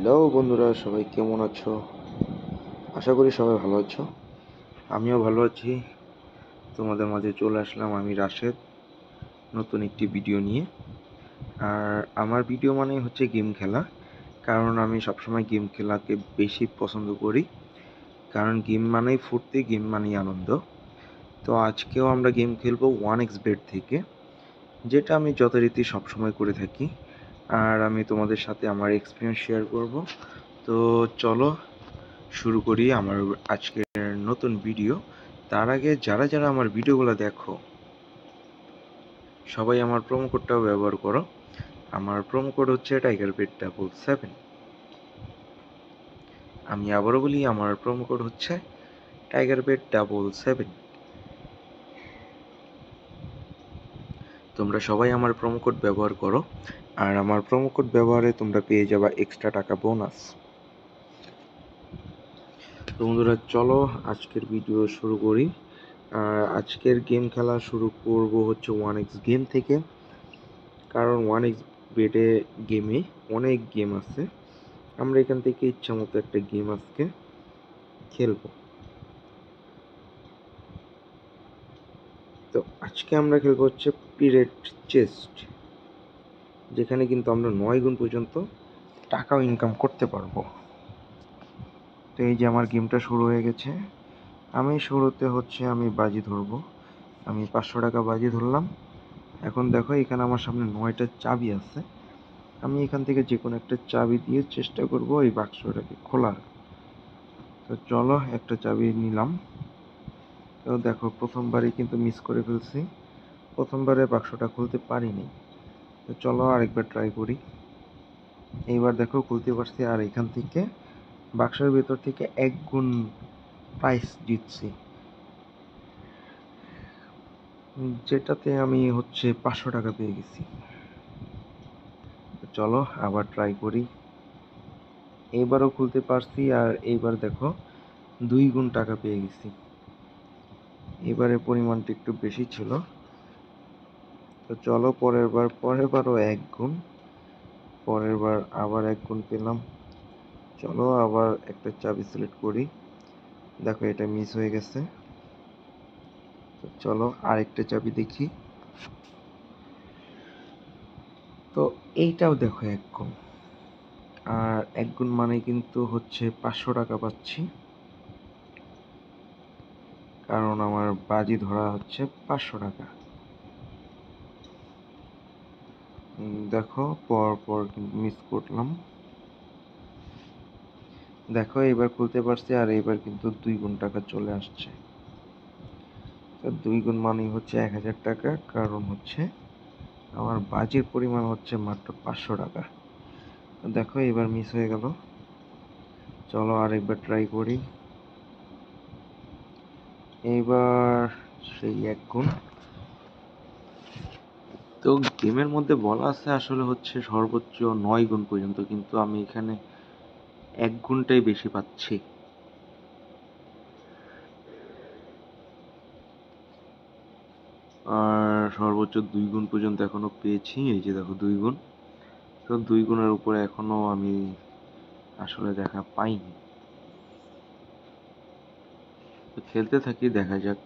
Hello বন্ধুরা, সবাই কেমন আছো? আশা করি সবাই ভালো আছো। আমিও ভালো আছি। তোমাদের মাঝে চলে আসলাম আমি রাশেদ, নতুন একটি ভিডিও নিয়ে। আর আমার ভিডিও মানে হচ্ছে গেম খেলা, কারণ আমি সবসময় গেম খেলাকে বেশি পছন্দ করি। কারণ গেম মানেই ফুর্তি, গেম মানেই আনন্দ। তো আজকেও আমরা গেম খেলবো 1xbet থেকে, যেটা আমি যথারীতি সবসময় করে থাকি। আর আমি তোমাদের সাথে আমার এক্সপিরিয়েন্স শেয়ার করব। তো চলো শুরু করি আমার আজকের নতুন ভিডিও। তার আগে যারা যারা আমার ভিডিওগুলো দেখো, সবাই আমার প্রোমো কোডটাও ব্যবহার করো। আমার প্রোমো কোড হচ্ছে TigerBet777। আমি আবারও বলি, আমার প্রোমো কোড হচ্ছে TigerBet777। তোমরা সবাই আমার প্রোমো কোড ব্যবহার করো, আর আমার প্রোমো কোড ব্যবহারে তোমরা পেয়ে যাবা এক্সট্রা টাকা বোনাস। তো বন্ধুরা, চলো আজকের ভিডিও শুরু করি। আর আজকের গেম খেলা শুরু করব হচ্ছে 1x গেম থেকে, কারণ 1x বেটে গেমে অনেক গেম আছে। আমরা এখান থেকে ইচ্ছা মতো একটা গেম আজকে খেলবো। তো আজকে আমরা খেলবো হচ্ছে পিরেট চেস্ট, যেখানে কিন্তু আমরা 9 গুণ পর্যন্ত টাকাও ইনকাম করতে পারবো। তো এই যে আমার গেমটা শুরু হয়ে গেছে। আমি শুরুতে হচ্ছে আমি বাজি ধরবো। আমি 500 টাকা বাজি ধরলাম। এখন দেখো, এখানে আমার সামনে 9টা চাবি আছে। আমি এখান থেকে যে কোনো একটা চাবি দিয়ে চেষ্টা করব এই বাক্সটাকে খোলার। তো চলো, একটা চাবি নিলাম। তো দেখো, প্রথমবারই কিন্তু মিস করে ফেলছি। প্রথমবারে বাক্সটা খুলতে পারিনি। তো চলো আরেকবার ট্রাই করি। এইবার দেখো খুলতে পারছি, আর এখান থেকে বাক্সের ভেতর থেকে 1 গুণ প্রাইস জিতছি, যেটাতে আমি হচ্ছে 500 টাকা পেয়ে গেছি। চলো আবার ট্রাই করি। এইবারও খুলতে পারছি, আর এইবার দেখো 2 গুণ টাকা পেয়ে গেছি। এবারে পরিমাণটা একটু বেশি ছিল। তো চলো পরের বারও 1 গুণ, পরের বার আবার 1 গুণ পেলাম। চলো আবার একটা চাবি সিলেক্ট করি। দেখো এটা মিস হয়ে গেছে। তো চলো আরেকটা চাবি দেখি। তো এইটাও দেখো 1 গুণ, আর 1 গুণ মানে কিন্তু হচ্ছে 500 টাকা পাচ্ছি, কারণ আমার বাজি ধরা হচ্ছে 500 টাকা। দেখো পর কিন্তু মিস করলাম। দেখো এবার খুলতে পারছি, আর এবার কিন্তু 2 গুণ টাকা চলে আসছে। তো 2 গুণ মানেই হচ্ছে 1000 টাকা, কারণ হচ্ছে আমার বাজির পরিমাণ হচ্ছে মাত্র 500 টাকা। দেখো এবার মিস হয়ে গেল। চলো আরেকবার ট্রাই করি। এইবার সেই 1 গুণ। তো গেমের মধ্যে বলা আছে আসলে হচ্ছে সর্বোচ্চ 9 গুণ পর্যন্ত, কিন্তু আমি এখানে 1 গুণটাই বেশি পাচ্ছি। আর সর্বোচ্চ 2 গুণ পর্যন্ত এখনো পেয়েছি। এই যে দেখো 2 গুণ। তো 2 গুণের উপরে এখনো আমি আসলে দেখা পাইনি। তো খেলতে থাকি, দেখা যাক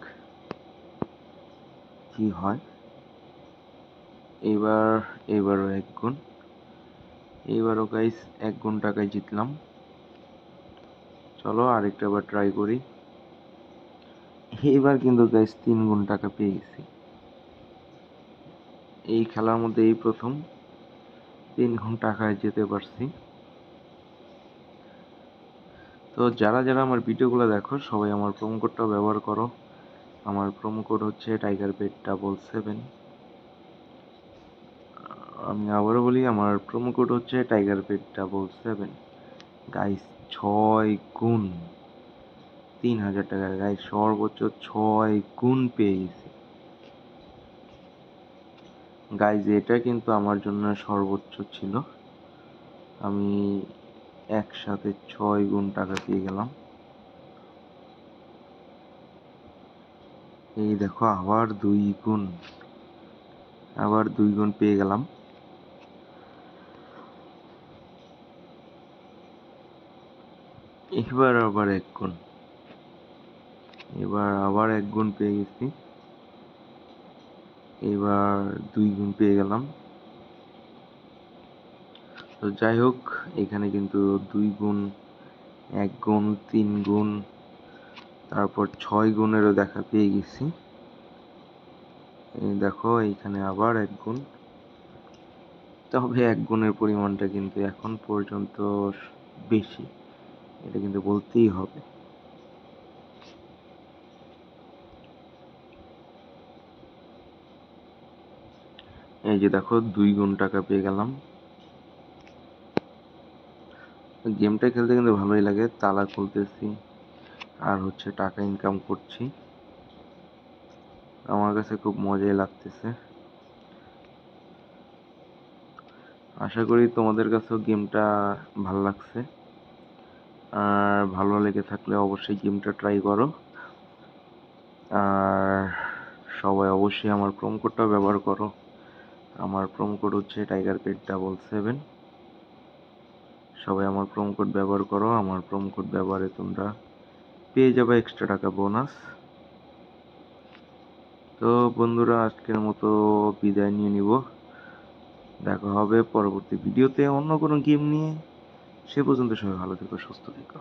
কি হয়। এবারও 1 গুণ। এইবারও গাইস 1 গুণ টাকায় জিতলাম। চলো আরেকটা বার ট্রাই করি। এইবার কিন্তু গাইস 3 গুণ টাকা পেয়ে গেছি। এই খেলার মধ্যে এই প্রথম 3 গুণ টাকায় যেতে পারছি। তো যারা যারা আমার ভিডিওগুলো দেখো, সবাই আমার প্রোমো কোডটা ব্যবহার করো। আমার প্রোমো কোড হচ্ছে TigerBet777। আমি আবারও বলি, আমার প্রোমো কোড হচ্ছে TigerBet777। গাইস 6 গুণ, 3000 টাকা গাইস, সর্বোচ্চ 6 গুণ পেয়ে গেছি গাইস। এটা কিন্তু আমার জন্য সর্বোচ্চ ছিল। আমি একসাথে 6 গুণ টাকা পেয়ে গেলাম। এই দেখো আবার 2 গুণ, আবার 2 গুণ পেয়ে গেলাম। এবার আবার 1 গুণ, এবার আবার 1 গুণ পেয়ে গেছি, এবার 2 গুণ পেয়ে গেলাম। তো যাই হোক, এখানে কিন্তু 2 গুণ, 1 গুণ, 3 গুণ, তারপর 6 গুণেরও দেখা পেয়ে গেছি। এই দেখো এইখানে আবার 1 গুণ। তবে 1 গুণের পরিমাণটা কিন্তু এখন পর্যন্ত বেশি, এটা কিন্তু বলতেই হবে। এই যে দেখো 2 গুণ টাকা পেয়ে গেলাম। গেমটা খেলতে কিন্তু ভালোই লাগে, তালা খুলতেছি আর হচ্ছে টাকা ইনকাম করছি, আমার কাছে খুব মজাই লাগতেছে। আশা করি তোমাদের কাছেও গেমটা ভালো লাগছে, আর ভালো লেগে থাকলে অবশ্যই গেমটা ট্রাই করো। আর সবাই অবশ্যই আমার প্রোমো কোডটা ব্যবহার করো। আমার প্রোমো কোড হচ্ছে TigerCat77। সবাই আমার প্রোমো কোড ব্যবহার করো, আমার প্রোমো কোড ব্যবহারে তোমরা পেয়ে যাবে এক্সট্রা টাকা বোনাস। তো বন্ধুরা, আজকের মতো বিদায় নিয়ে নিব, দেখা হবে পরবর্তী ভিডিওতে অন্য কোনো গেম নিয়ে। সে পর্যন্ত সবাই ভালো থেকো, সুস্থ থেকো।